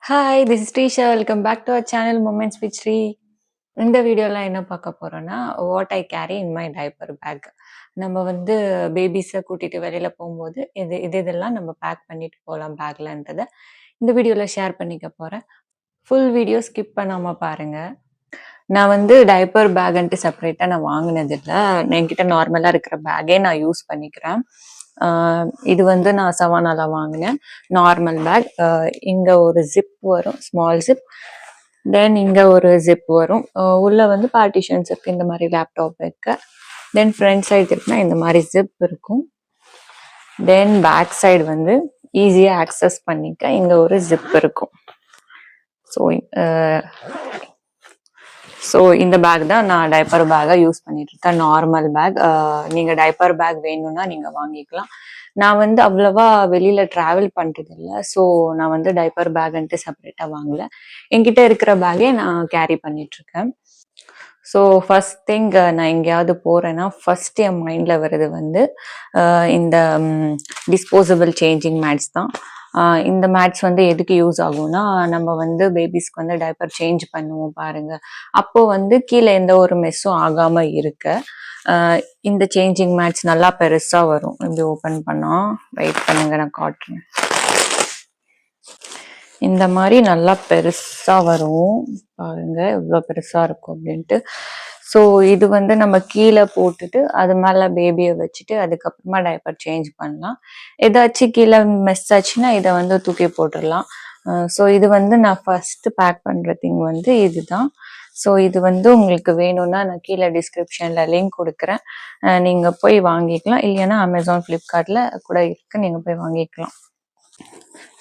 Hi, this is Shrisha. Welcome back to our channel moments with Shri. இந்த வீடியோவில் என்ன பார்க்க போகிறோன்னா, what I carry in my diaper bag. நம்ம வந்து பேபிஸை கூட்டிகிட்டு வெளியில் போகும்போது இதெல்லாம் நம்ம பேக் பண்ணிட்டு போகலாம் பேக்லன்றதை இந்த வீடியோவில் ஷேர் பண்ணிக்க போகிறேன். ஃபுல் வீடியோ ஸ்கிப் பண்ணாமல் பாருங்கள். நான் வந்து டைப்பர் பேக்ன்ட்டு செப்பரேட்டாக நான் வாங்கினதில்லை. என்கிட்ட நார்மலாக இருக்கிற பேக்கே நான் யூஸ் பண்ணிக்கிறேன். இது வந்து நான் சவானால வாங்கினேன் நார்மல் பேக். இங்கே ஒரு ஜிப் வரும், ஸ்மால் ஜிப். தென் இங்கே ஒரு ஜிப் வரும். உள்ளே வந்து பார்ட்டிஷன்ஸ் இருக்குது, இந்த மாதிரி லேப்டாப் வைக்க. தென் ஃப்ரண்ட் சைடு இருக்குன்னா இந்த மாதிரி ஜிப் இருக்கும். தென் பேக் சைடு வந்து ஈஸியாக ஆக்சஸ் பண்ணிக்க இங்கே ஒரு ஜிப் இருக்கும். ஸோ இந்த பேக் தான் நான் டைப்பர் பேக்காக யூஸ் பண்ணிட்டு இருக்கேன், நார்மல் பேக். நீங்கள் டைப்பர் பேக் வேணும்னா நீங்கள் வாங்கிக்கலாம். நான் வந்து அவ்வளவா வெளியில் ட்ராவல் பண்ணுறது இல்லை, ஸோ நான் வந்து டைப்பர் பேக்ன்ட்டு செப்பரேட்டாக வாங்கலை. என்கிட்ட இருக்கிற பேக்கே நான் கேரி பண்ணிகிட்ருக்கேன். ஸோ ஃபஸ்ட் திங், நான் எங்கேயாவது போகிறேன்னா ஃபஸ்ட் என் மைண்டில் வர்றது வந்து இந்த டிஸ்போசபிள் சேஞ்சிங் மேட்ஸ் தான். இந்த மேட்ஸ் வந்து எதுக்கு யூஸ் ஆகும்னா, நம்ம வந்து பேபிஸ்க்கு வந்து டைப்பர் சேஞ்ச் பண்ணுவோம் பாருங்க, அப்போ வந்து கீழே எந்த ஒரு மெஸ்ஸும் ஆகாம இருக்க இந்த சேஞ்சிங் மேட்ஸ் நல்லா பெருசா வரும். இப்படி ஓப்பன் பண்ணா, வெயிட் பண்ணுங்க நான் காட்டுறேன். இந்த மாதிரி நல்லா பெருசா வரும் பாருங்க, இவ்வளோ பெருசா இருக்கும் அப்படின்ட்டு. ஸோ இது வந்து நம்ம கீழே போட்டுட்டு அது மேலே பேபியை வச்சுட்டு அதுக்கப்புறமா டைப்பர் சேஞ்ச் பண்ணலாம். ஏதாச்சும் கீழே மெஸ் ஆச்சுன்னா இதை வந்து தூக்கி போட்டுடலாம். ஸோ இது வந்து நான் ஃபர்ஸ்ட் பேக் பண்ணுற திங் வந்து இதுதான். ஸோ இது வந்து உங்களுக்கு வேணும்னா நான் கீழே டிஸ்கிரிப்ஷனில் லிங்க் கொடுக்குறேன், நீங்கள் போய் வாங்கிக்கலாம். இல்லைன்னா அமேசான், ஃப்ளிப்கார்ட்டில் கூட இருக்கு, நீங்கள் போய் வாங்கிக்கலாம்.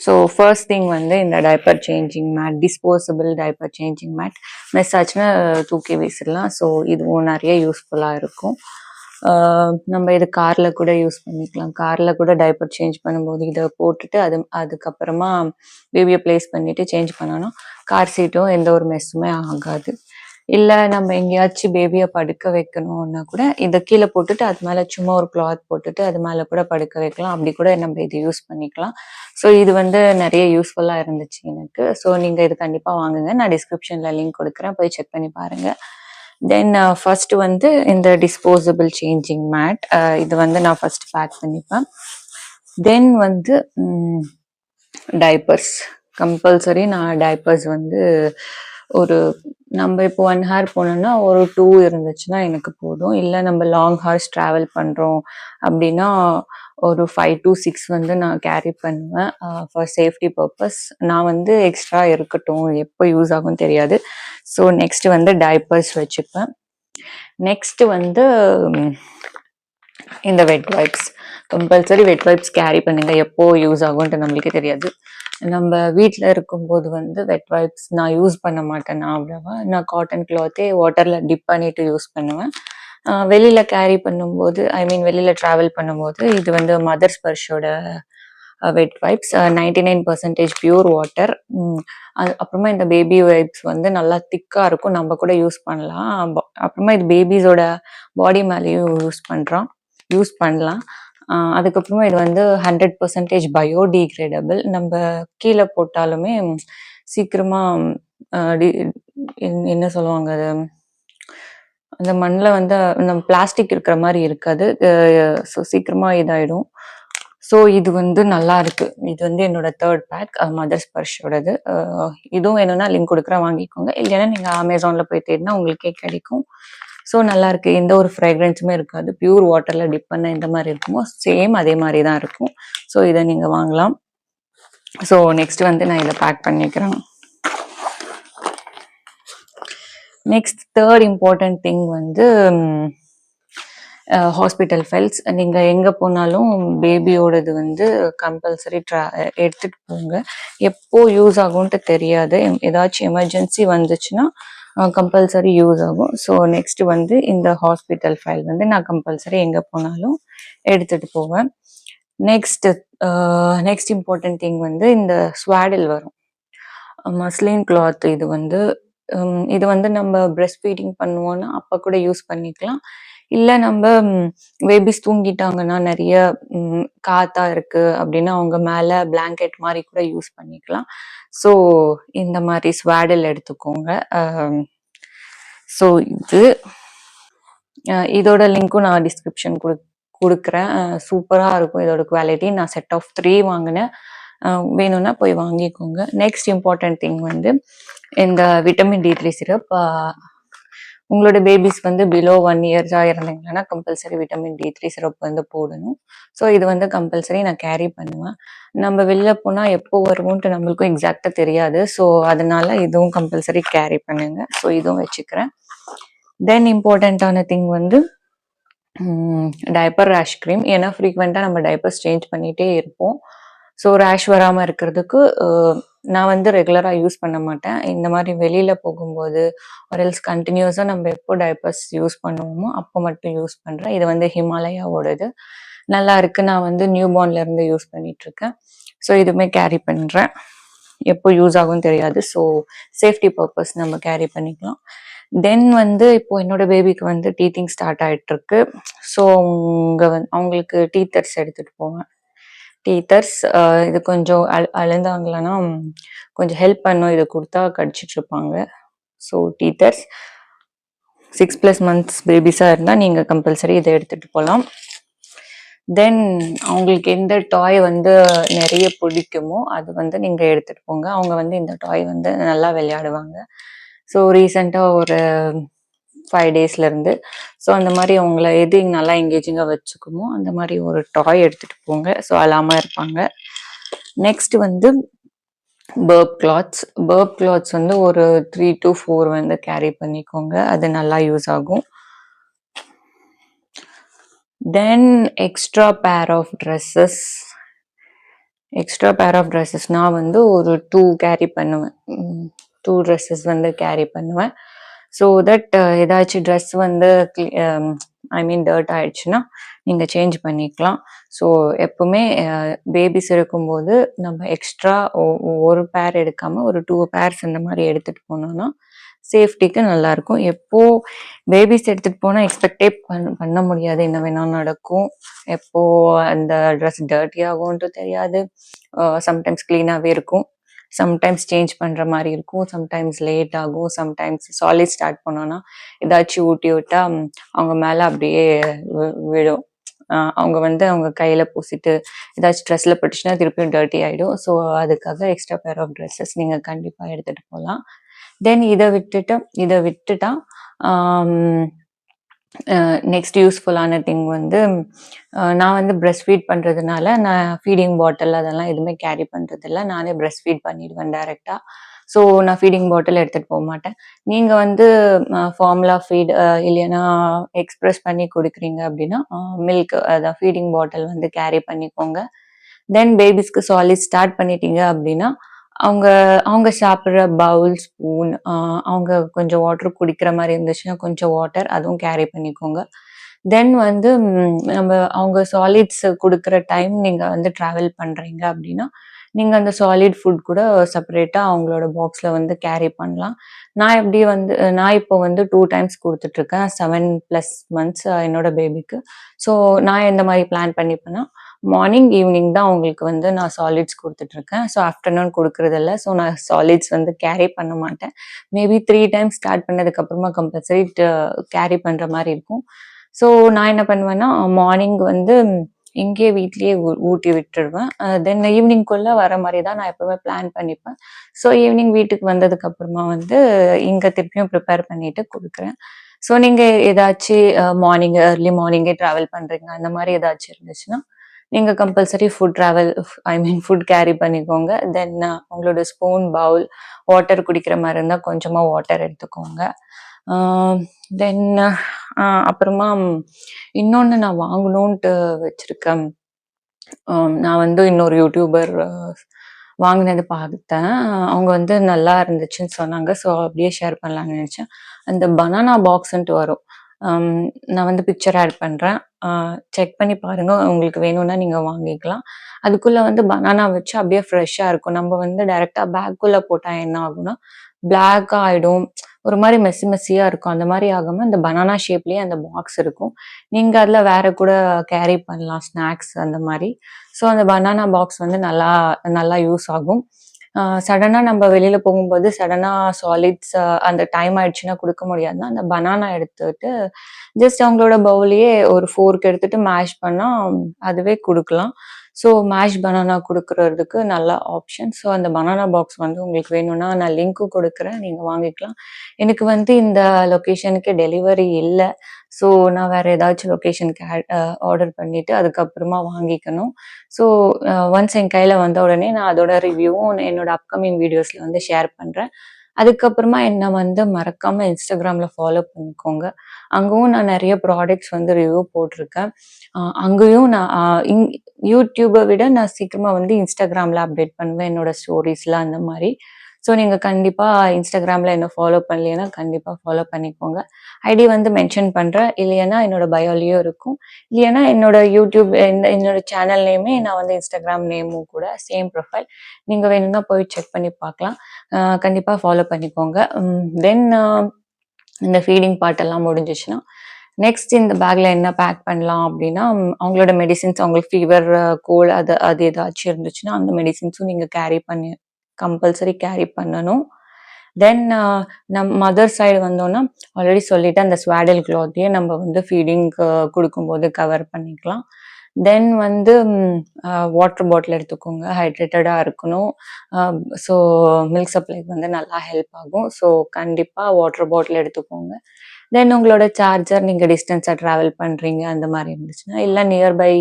ஸோ ஃபர்ஸ்ட் திங் வந்து இந்த diaper changing mat, disposable diaper changing mat. Mess ஆச்சுன்னா தூக்கி வீசிடலாம். ஸோ இதுவும் நிறைய யூஸ்ஃபுல்லாக இருக்கும். நம்ம இது காரில் கூட யூஸ் பண்ணிக்கலாம். காரில் கூட டைப்பர் சேஞ்ச் பண்ணும்போது இதை போட்டுட்டு அதுக்கப்புறமா பேபியை பிளேஸ் பண்ணிவிட்டு சேஞ்ச் பண்ணணும். கார் சீட்டும் எந்த ஒரு மெஸ்ஸுமே ஆகாது. இல்லை நம்ம எங்கேயாச்சும் பேபியை படுக்க வைக்கணும்னா கூட இதை கீழே போட்டுட்டு அது மேலே சும்மா ஒரு கிளாத் போட்டுட்டு அது மேலே கூட படுக்க வைக்கலாம். அப்படி கூட நம்ம இது யூஸ் பண்ணிக்கலாம். ஸோ இது வந்து நிறைய யூஸ்ஃபுல்லாக இருந்துச்சு எனக்கு. ஸோ நீங்கள் இது கண்டிப்பாக வாங்குங்க, நான் டிஸ்கிரிப்ஷனில் லிங்க் கொடுக்குறேன், போய் செக் பண்ணி பாருங்கள். தென் ஃபர்ஸ்ட் வந்து இந்த டிஸ்போசபிள் சேஞ்சிங் மேட், இது வந்து நான் ஃபர்ஸ்ட் பேக் பண்ணிப்பேன். தென் வந்து டைப்பர்ஸ் கம்பல்சரி. நான் டைப்பர்ஸ் வந்து ஒரு நம்ம இப்போ 1 hour போனோம்னா ஒரு 2 இருந்துச்சுன்னா எனக்கு போதும். இல்லை நம்ம லாங் ஹார்ஸ் ட்ராவல் பண்ணுறோம் அப்படின்னா ஒரு 5 to 6 வந்து நான் கேரி பண்ணுவேன் ஃபார் சேஃப்டி பர்பஸ். நான் வந்து எக்ஸ்ட்ரா இருக்கட்டும், எப்போ யூஸ் ஆகும் தெரியாது. ஸோ நெக்ஸ்ட் வந்து டைப்பர்ஸ் வச்சுப்பேன். நெக்ஸ்ட் வந்து இந்த wet wipes, compulsory wet wipes carry பண்ணுங்க, எப்போ யூஸ் ஆகும்ன்ட்டு நம்மளுக்கே தெரியாது. நம்ம வீட்டில் இருக்கும்போது வந்து வெட் வைப்ஸ் நான் யூஸ் பண்ண மாட்டேன். நான் அவ்வளோவா நான் காட்டன் கிளாத்தே வாட்டரில் டிப் பண்ணிட்டு யூஸ் பண்ணுவேன். வெளியில் கேரி பண்ணும்போது, வெளியில் ட்ராவல் பண்ணும்போது இது வந்து மதர் ஸ்பர்ஷோட வெட் வைப்ஸ், 99% பியூர் வாட்டர். அப்புறமா இந்த பேபி வைப்ஸ் வந்து நல்லா திக்காக இருக்கும், நம்ம கூட யூஸ் பண்ணலாம். அப்புறமா இது பேபிஸோட பாடி மேலேயும் யூஸ் பண்ணலாம். அதுக்கப்புறமா இது வந்து 100% பயோடிகிரேடபிள். நம்ம கீழே போட்டாலுமே சீக்கிரமா என்ன சொல்லுவாங்க, அது அந்த மண்ணில் வந்து நம்ம பிளாஸ்டிக் இருக்கிற மாதிரி இருக்காது. ஸோ சீக்கிரமா இதாயிடும். ஸோ இது வந்து நல்லா இருக்கு. இது வந்து என்னோட 3rd பேக், மதர் ஸ்பர்ஷோடது. இதுவும் வேணும்னா லிங்க் கொடுக்குறேன், வாங்கிக்கோங்க. இல்லைன்னா நீங்கள் அமேசானில் போய் தேடினா உங்களுக்கே கிடைக்கும். ஸோ நல்லா இருக்கு, எந்த ஒரு ஃப்ராக்ரன்ஸுமே இருக்காது. பியூர் வாட்டரில் டிப் பண்ண எந்த மாதிரி இருக்குமோ சேம் அதே மாதிரி தான் இருக்கும். ஸோ இதை நீங்கள் வாங்கலாம். ஸோ நெக்ஸ்ட் வந்து நான் இதை பேக் பண்ணிக்கிறேன். நெக்ஸ்ட் 3rd இம்பார்ட்டன்ட் திங் வந்து ஹாஸ்பிட்டல் ஃபைல்ஸ். நீங்கள் எங்கே போனாலும் பேபியோடது வந்து கம்பல்சரி எடுத்துகிட்டு போங்க. எப்போ யூஸ் ஆகும்ன்ட்டு தெரியாது, ஏதாச்சும் எமர்ஜென்சி வந்துச்சுன்னா கம்பல்சரி யூஸ் ஆகும். ஸோ நெக்ஸ்ட் வந்து இந்த ஹாஸ்பிட்டல் ஃபைல் வந்து நான் கம்பல்சரி எங்கே போனாலும் எடுத்துகிட்டு போவேன். நெக்ஸ்ட் இம்பார்ட்டன்ட் திங் வந்து இந்த ஸ்வாடில் வரும் மஸ்லின் கிளாத். இது வந்து நம்ம பிரெஸ்ட் ஃபீடிங் பண்ணுவோன்னா அப்போ கூட யூஸ் பண்ணிக்கலாம். இல்ல நம்ம பேபிஸ் தூங்கிட்டாங்கன்னா நிறைய காத்தா இருக்கு அப்படின்னா அவங்க மேல பிளாங்கெட் மாதிரி கூட யூஸ் பண்ணிக்கலாம். ஸோ இந்த மாதிரி ஸ்வாடல் எடுத்துக்கோங்க. ஸோ இதோட லிங்க்கும் நான் டிஸ்கிரிப்ஷன் கொடுக்குறேன். சூப்பராக இருக்கும் இதோட குவாலிட்டி. நான் செட் ஆஃப் 3 வாங்கினேன். வேணும்னா போய் வாங்கிக்கோங்க. நெக்ஸ்ட் இம்பார்ட்டன்ட் திங் வந்து இந்த விட்டமின் D3 சிரப். உங்களோட பேபிஸ் வந்து பிலோ 1 இயர்ஸா இருந்தீங்கன்னா கம்பல்சரி விட்டமின் D3 சிரப் வந்து போடணும். ஸோ இது வந்து கம்பல்சரி நான் கேரி பண்ணுவேன். நம்ம வெளில போனால் எப்போ வருவோன்ட்டு நம்மளுக்கும் எக்ஸாக்டாக தெரியாது. ஸோ அதனால இதுவும் கம்பல்சரி கேரி பண்ணுங்க. ஸோ இதுவும் வச்சுக்கிறேன். தென் இம்பார்ட்டண்ட்டான திங் வந்து டைப்பர் ரேஷ் க்ரீம். ஏன்னா ஃப்ரீக்வெண்ட்டாக நம்ம டைப்பர்ஸ் சேஞ்ச் பண்ணிகிட்டே இருப்போம். ஸோ ரேஷ் வராமல் இருக்கிறதுக்கு நான் வந்து ரெகுலராக யூஸ் பண்ண மாட்டேன். இந்த மாதிரி வெளியில் போகும்போது ஒரு எல்ஸ் கண்டினியூஸாக நம்ம எப்போ டைப்பர்ஸ் யூஸ் பண்ணுவோமோ அப்போ மட்டும் யூஸ் பண்ணுறேன். இது வந்து ஹிமாலயாவோடது. நல்லா இருக்கு. நான் வந்து நியூ பார்ன்லேருந்து யூஸ் பண்ணிகிட்ருக்கேன். ஸோ இதுவுமே கேரி பண்ணுறேன். எப்போ யூஸ் ஆகும்னு தெரியாது. ஸோ சேஃப்டி பர்பஸ் நம்ம கேரி பண்ணிக்கலாம். தென் வந்து இப்போ என்னோட பேபிக்கு வந்து டீத்திங் ஸ்டார்ட் ஆகிட்டு இருக்கு. ஸோ அவங்களுக்கு டீத்தர்ஸ் எடுத்துகிட்டு போவேன். டீத்தர்ஸ் இது கொஞ்சம் அழுந்தாங்களன்னா கொஞ்சம் ஹெல்ப் பண்ணும். இது கொடுத்தா கடிச்சிட்டு இருப்பாங்க. ஸோ டீத்தர்ஸ் 6+ months பேபிஸாக இருந்தால் நீங்கள் கம்பல்சரி இதை எடுத்துகிட்டு போகலாம். தென் அவங்களுக்கு எந்த டாய் வந்து நிறைய பிடிக்குமோ அது வந்து நீங்கள் எடுத்துகிட்டு போங்க. அவங்க வந்து இந்த டாய் வந்து நல்லா விளையாடுவாங்க. ஸோ ரீசெண்டாக ஒரு 5 daysலேருந்து ஸோ அந்த மாதிரி அவங்கள எது நல்லா எங்கேஜிங்காக வச்சுக்குமோ அந்த மாதிரி ஒரு டாய் எடுத்துகிட்டு போங்க. ஸோ அழாமல் இருப்பாங்க. நெக்ஸ்ட் வந்து பர்ப் கிளாத்ஸ் வந்து ஒரு 3 to 4 வந்து கேரி பண்ணிக்கோங்க. அது நல்லா யூஸ் ஆகும். தென் எக்ஸ்ட்ரா பேர் ஆஃப் ட்ரெஸ்ஸஸ் நான் வந்து ஒரு 2 கேரி பண்ணுவேன். 2 ட்ரெஸ்ஸஸ் வந்து கேரி பண்ணுவேன். ஸோ தட் ஏதாச்சும் ட்ரெஸ் வந்து டர்ட் ஆயிடுச்சுன்னா நீங்கள் சேஞ்ச் பண்ணிக்கலாம். ஸோ எப்பவுமே பேபிஸ் இருக்கும்போது நம்ம எக்ஸ்ட்ரா ஒரு பேர் எடுக்காமல் ஒரு 2 பேர்ஸ் இந்த மாதிரி எடுத்துகிட்டு போனோம்னா சேஃப்டிக்கு நல்லாயிருக்கும். எப்போ பேபிஸ் எடுத்துகிட்டு போனால் எக்ஸ்பெக்டே பண்ண முடியாது. என்ன வேணாலும் நடக்கும். எப்போ அந்த ட்ரெஸ் டர்ட்டி ஆகும்ன்ட்டு தெரியாது. சம்டைம்ஸ் க்ளீனாகவே இருக்கும். சம்டைம்ஸ் சேஞ்ச் பண்ணுற மாதிரி இருக்கும். சம்டைம்ஸ் லேட் ஆகும். சம்டைம்ஸ் சாலிட் ஸ்டார்ட் பண்ணோன்னா ஏதாச்சும் ஊட்டி விட்டால் அவங்க மேலே அப்படியே விடும். அவங்க வந்து அவங்க கையில் பூசிட்டு ஏதாச்சும் ட்ரெஸ்ஸில் பட்டுச்சுன்னா திருப்பியும் டர்ட்டி ஆகிடும். ஸோ அதுக்காக எக்ஸ்ட்ரா பேர் ஆஃப் ட்ரெஸ்ஸஸ் நீங்கள் கண்டிப்பாக எடுத்துகிட்டு போகலாம். தென் இதை விட்டுட்டா நெக்ஸ்ட் யூஸ்ஃபுல்லான திங் வந்து நான் வந்து பிரஸ்ட் ஃபீட் பண்ணுறதுனால நான் ஃபீடிங் பாட்டில் அதெல்லாம் எதுவுமே கேரி பண்ணுறதில்ல. நானே பிரஸ்ட் ஃபீட் பண்ணிடுவேன் டைரெக்டாக. ஸோ நான் ஃபீடிங் பாட்டில் எடுத்துகிட்டு போக மாட்டேன். நீங்கள் வந்து ஃபார்முலா ஃபீட் இல்லைன்னா எக்ஸ்ப்ரெஸ் பண்ணி கொடுக்குறீங்க அப்படின்னா மில்க் அதான் ஃபீடிங் பாட்டில் வந்து கேரி பண்ணிக்கோங்க. தென் பேபிஸ்க்கு சாலிட் ஸ்டார்ட் பண்ணிட்டீங்க அப்படின்னா அவங்க சாப்பிட்ற பவுல், ஸ்பூன், அவங்க கொஞ்சம் வாட்டர் குடிக்கிற மாதிரி இருந்துச்சுன்னா கொஞ்சம் வாட்டர் அதுவும் கேரி பண்ணிக்கோங்க. தென் வந்து நம்ம அவங்க சாலிட்ஸ் கொடுக்குற டைம் நீங்கள் வந்து ட்ராவல் பண்ணுறீங்க அப்படின்னா நீங்கள் அந்த சாலிட் ஃபுட் கூட செப்பரேட்டாக அவங்களோட பாக்ஸில் வந்து கேரி பண்ணலாம். நான் இப்போ வந்து 2 times கொடுத்துட்ருக்கேன் 7+ months என்னோட பேபிக்கு. ஸோ நான் எந்த மாதிரி பிளான் பண்ணிப்பேன்னா மார்னிங் ஈவினிங் தான் அவங்களுக்கு வந்து நான் சாலிட்ஸ் கொடுத்துட்ருக்கேன். ஸோ ஆஃப்டர்நூன் கொடுக்குறதில்ல. ஸோ நான் சாலிட்ஸ் வந்து கேரி பண்ண மாட்டேன். மேபி 3 times ஸ்டார்ட் பண்ணதுக்கப்புறமா கம்பல்சரி கேரி பண்ணுற மாதிரி இருக்கும். ஸோ நான் என்ன பண்ணுவேன்னா மார்னிங் வந்து இங்கேயே வீட்லேயே ஊட்டி விட்டுடுவேன். தென் ஈவினிங்குள்ளே வர மாதிரி தான் நான் எப்போவுமே பிளான் பண்ணிப்பேன். ஸோ ஈவினிங் வீட்டுக்கு வந்ததுக்கப்புறமா வந்து இங்கே திருப்பியும் ப்ரிப்பேர் பண்ணிவிட்டு கொடுக்குறேன். ஸோ நீங்கள் ஏதாச்சும் ஏர்லி மார்னிங்கே ட்ராவல் பண்ணுறீங்க அந்த மாதிரி ஏதாச்சும் இருந்துச்சுன்னா நீங்கள் கம்பல்சரி ஃபுட் கேரி பண்ணிக்கோங்க. தென் உங்களோட ஸ்பூன், பவுல், வாட்டர் குடிக்கிற மாதிரி இருந்தால் கொஞ்சமாக வாட்டர் எடுத்துக்கோங்க. தென் அப்புறமா இன்னொன்று நான் வாங்கணுன்ட்டு வச்சுருக்கேன். நான் வந்து இன்னொரு யூடியூபர் வாங்கினது பார்த்தேன். அவங்க வந்து நல்லா இருந்துச்சுன்னு சொன்னாங்க. ஸோ அப்படியே ஷேர் பண்ணலான்னு நினச்சேன். அந்த பனானா பாக்ஸ்ன்ட்டு வரும். நான் வந்து பிக்சர் ஆட் பண்ணுறேன். செக் பண்ணி பாருங்கள். உங்களுக்கு வேணும்னா நீங்கள் வாங்கிக்கலாம். அதுக்குள்ளே வந்து பனானா வச்சு அப்படியே ஃப்ரெஷ்ஷாக இருக்கும். நம்ம வந்து டைரெக்டாக பேக்குள்ளே போட்டால் என்ன ஆகும்னா பிளாக்காக ஆகிடும். ஒரு மாரி மெஸ்ஸியா இருக்கும். அந்த மாரி ஆகாம இந்த பனானா ஷேப்லயே அந்த பாக்ஸ் இருக்கும். நீங்க அதுல வேற கூட கேரி பண்ணலாம் ஸ்நாக்ஸ் அந்த மாரி. ஸோ அந்த பனானா பாக்ஸ் வந்து நல்லா நல்லா யூஸ் ஆகும். சடனா நம்ம வெளியில போகும்போது சடனா சாலிட்ஸ் அந்த டைம் ஆயிடுச்சுன்னா குடுக்க முடியாதுன்னா, அந்த பனானா எடுத்துட்டு ஜஸ்ட் அவங்களோட பவுல்லயே ஒரு ஃபோர்க் எடுத்துட்டு மேஷ் பண்ணா அதுவே குடுக்கலாம். ஸோ மேஷ் பனானா குடுக்குறதுக்கு நல்ல ஆப்ஷன். ஸோ அந்த பனானா பாக்ஸ் வந்து உங்களுக்கு வேணும்னா நான் லிங்க்கும் குடுக்குறேன். நீங்க வாங்கிக்கலாம். எனக்கு வந்து இந்த லொகேஷனுக்கு டெலிவரி இல்ல. ஸோ நான் வேற ஏதாச்சும் லொகேஷனுக்கு ஆர்டர் பண்ணிட்டு அதுக்கப்புறமா வாங்கிக்கணும். ஸோ ஒன்ஸ் என் கையில வந்த உடனே நான் அதோட ரிவ்யூவும் என்னோட அப்கமிங் வீடியோஸ்ல வந்து ஷேர் பண்றேன். அதுக்கப்புறமா என்ன வந்து மறக்காம Instagramல ஃபாலோ பண்ணிக்கோங்க. அங்கவும் நான் நெறைய ப்ராடக்ட்ஸ் வந்து ரிவ்யூ போட்டிருக்கேன். அங்கேயும் நான் யூடியூப விட நான் சீக்கிரமா வந்து Instagramல அப்டேட் பண்ணுவேன் என்னோட ஸ்டோரீஸ்ல அந்த மாரி. ஸோ நீங்க கண்டிப்பா Instagramல என்ன ஃபாலோ பண்ணலைன்னா கண்டிப்பா ஃபாலோ பண்ணிக்கோங்க. ஐடி வந்து மென்ஷன் பண்றேன். இல்லைன்னா என்னோட பயோலயும் இருக்கும். இல்லைன்னா என்னோட யூடியூப் என்னோட சேனல் நேமே நான் வந்து Instagram நேமும் கூட சேம் ப்ரொஃபைல். நீங்க வேணும்னா போய் செக் பண்ணி பார்க்கலாம். கண்டிப்பா ஃபாலோ பண்ணிக்கோங்க. தென் இந்த ஃபீடிங் பார்ட் எல்லாம் முடிஞ்சிச்சுன்னா, நெக்ஸ்ட் இந்த பேக்ல என்ன பேக் பண்ணலாம் அப்படின்னா, அவங்களோட மெடிசின்ஸ் அவங்களுக்கு ஃபீவர், கோல்ட் அது அது ஏதாச்சும் இருந்துச்சுன்னா, அந்த மெடிசின்ஸும் நீங்க கேரி பண்ணி கம்பல்சரி கேரி பண்ணணும். தென் மதர் சைடு வந்தோம்னா, ஆல்ரெடி சொல்லிட்டேன் அந்த ஸ்வாடல் கிளாத்தையே நம்ம வந்து ஃபீடிங்க்கு குடுக்கும்போது கவர் பண்ணிக்கலாம். தென் வந்து வாட்டர் பாட்டில் எடுத்துக்கோங்க. ஹைட்ரேட்டடா இருக்கணும். ஸோ மில்க் சப்ளைக்கு வந்து நல்லா ஹெல்ப் ஆகும். ஸோ கண்டிப்பா வாட்டர் பாட்டில் எடுத்துக்கோங்க. தென் உங்களோட சார்ஜர் நீங்க டிஸ்டன்ஸா டிராவல் பண்றீங்க அந்த மாரி இருந்துச்சுன்னா, இல்ல நியர்பை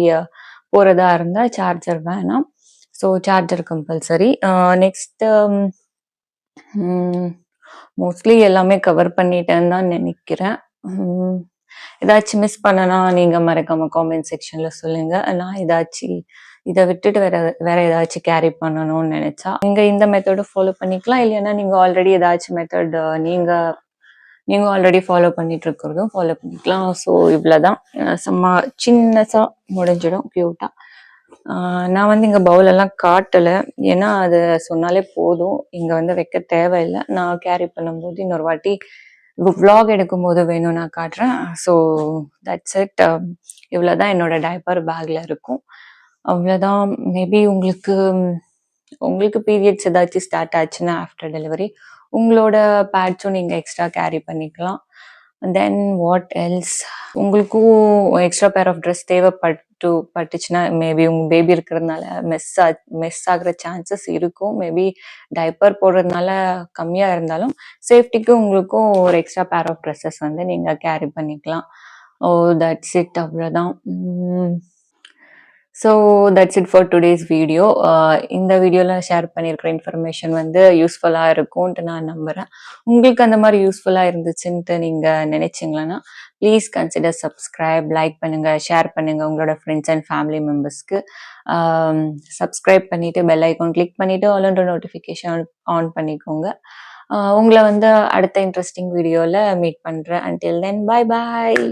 போறதா இருந்தா சார்ஜர் வேணாம். So charger compulsory. Next mostly எல்லாமே கவர் பண்ணிட்டேன்னு தான் நினைக்கிறேன். ஏதாச்சும் மிஸ் பண்ணனா நீங்க மறக்காம காமெண்ட் செக்ஷன்ல சொல்லுங்க. நான் ஏதாச்சும் இதை விட்டுட்டு வேற வேற ஏதாச்சும் கேரி பண்ணணும்னு நினைச்சா நீங்க இந்த மெத்தட ஃபாலோ பண்ணிக்கலாம். இல்லைன்னா நீங்க ஆல்ரெடி ஏதாச்சும் மெத்தட் நீங்க நீங்க ஆல்ரெடி ஃபாலோ பண்ணிட்டு இருக்கிறதும் ஃபாலோ பண்ணிக்கலாம். ஸோ இவ்வளவுதான். சும்மா சின்னசா முடிஞ்சிடும் கியூட்டா. நான் வந்து இங்க பவுல் எல்லாம் காட்டல. ஏன்னா அது சொன்னாலே போதும். இங்க வந்து வைக்க தேவையில்லை. நான் கேரி பண்ணும்போது இன்னொரு வாட்டி vlog எடுக்கும்போது வேணும் நான் காட்டுறேன். So that's it. இவ்வளவுதான் என்னோட டைப்பர் பேக்ல இருக்கும். அவ்வளவுதான். மேபி உங்களுக்கு உங்களுக்கு பீரியட்ஸ் ஏதாச்சும் ஸ்டார்ட் ஆச்சுன்னா ஆஃப்டர் டெலிவரி உங்களோட பேட்ஸும் நீங்க எக்ஸ்ட்ரா கேரி பண்ணிக்கலாம். தென் வாட் எல்ஸ், உங்களுக்கும் எக்ஸ்ட்ரா பேர் ஆஃப் ட்ரெஸ் பட்டுச்சுன்னா மேபி உங்க பேபி இருக்கிறதுனால மெஸ் ஆகுற சான்சஸ் இருக்கும். மேபி டைப்பர் போடுறதுனால கம்மியா இருந்தாலும் சேஃப்டிக்கு உங்களுக்கும் ஒரு எக்ஸ்ட்ரா பேர் ஆஃப் ட்ரெஸ்ஸஸ் வந்து நீங்க கேரி பண்ணிக்கலாம். Oh that's it. அவ்வளோதான். So that's it for today's video. இந்த வீடியோவில் ஷேர் பண்ணியிருக்கிற இன்ஃபர்மேஷன் வந்து யூஸ்ஃபுல்லாக இருக்கும்ன்ட்டு நான் நம்புகிறேன். உங்களுக்கு அந்த மாதிரி யூஸ்ஃபுல்லாக இருந்துச்சுன்ட்டு நீங்கள் நினைச்சிங்களன்னா ப்ளீஸ் கன்சிடர் சப்ஸ்கிரைப், லைக் பண்ணுங்கள், ஷேர் பண்ணுங்கள் உங்களோட ஃப்ரெண்ட்ஸ் அண்ட் ஃபேமிலி மெம்பர்ஸ்க்கு. சப்ஸ்கிரைப் பண்ணிவிட்டு பெல் ஐக்கான் கிளிக் பண்ணிவிட்டு ஆல்ரெடி நோட்டிஃபிகேஷன் ஆன் பண்ணிக்கோங்க. உங்களை வந்து அடுத்த இன்ட்ரெஸ்டிங் வீடியோவில் மீட் பண்ணுறேன். Until then bye bye.